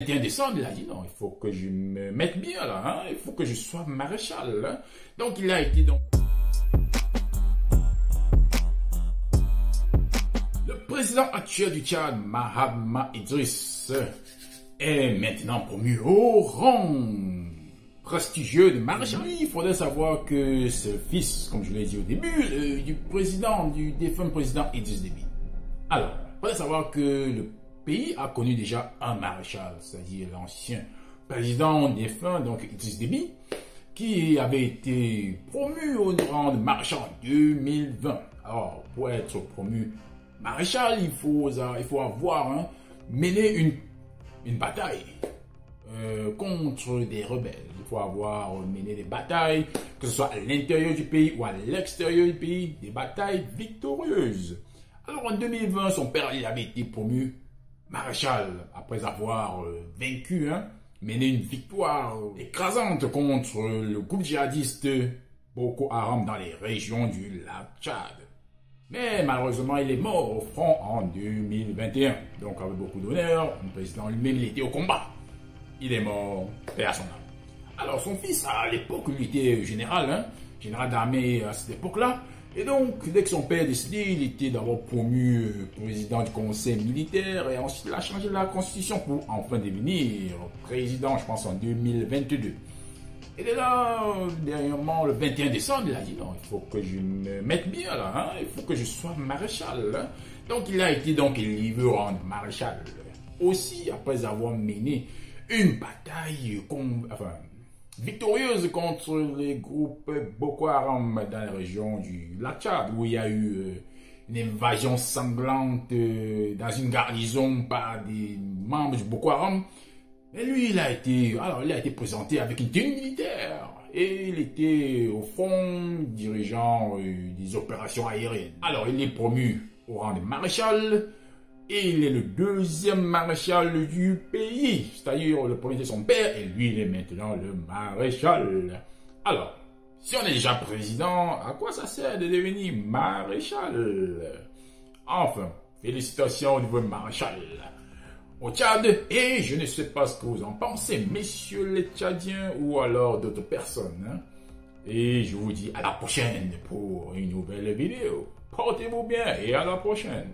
21 décembre, il a dit non, il faut que je me mette bien là, hein, il faut que je sois maréchal. Hein. Donc il a été donc. Le président actuel du Tchad, Mahamat Idriss, est maintenant promu au rang prestigieux de maréchal. Il faudrait savoir que c'est le fils, comme je l'ai dit au début, du défunt président Idriss Déby. Alors, il faudrait savoir que le pays a connu déjà un maréchal, c'est-à-dire l'ancien président défunt, donc Idriss Déby, qui avait été promu au rang de maréchal en 2020. Alors, pour être promu maréchal, il faut avoir mené une bataille contre des rebelles. Il faut avoir mené des batailles, que ce soit à l'intérieur du pays ou à l'extérieur du pays, des batailles victorieuses. Alors en 2020, son père il avait été promu maréchal après avoir mené une victoire écrasante contre le groupe djihadiste Boko Haram dans les régions du lac Tchad. Mais malheureusement, il est mort au front en 2021. Donc avec beaucoup d'honneur, le président lui-même il était au combat. Il est mort, paix à son âme. Alors son fils, à l'époque, lui était général d'armée à cette époque-là. Et donc, dès que son père est décédé, il était d'abord promu président du conseil militaire et ensuite il a changé la constitution pour enfin devenir président, je pense, en 2022. Et là, dernièrement, le 21 décembre, il a dit non, il faut que je me mette bien là, hein, il faut que je sois maréchal. Hein. Donc il a été donc élevé au rang de maréchal. Aussi, après avoir mené une bataille victorieuse contre les groupes Boko Haram dans la région du lac Tchad, où il y a eu une invasion sanglante dans une garnison par des membres du Boko Haram. Et lui, il a été présenté avec une tenue militaire. Et il était au fond dirigeant des opérations aériennes. Alors, il est promu au rang de maréchal. Et il est le deuxième maréchal du pays. C'est-à-dire, le premier c'est son père, et lui, il est maintenant le maréchal. Alors, si on est déjà président, à quoi ça sert de devenir maréchal? Enfin, félicitations au niveau maréchal au Tchad. Et je ne sais pas ce que vous en pensez, messieurs les Tchadiens, ou alors d'autres personnes. Hein? Et je vous dis à la prochaine pour une nouvelle vidéo. Portez-vous bien et à la prochaine.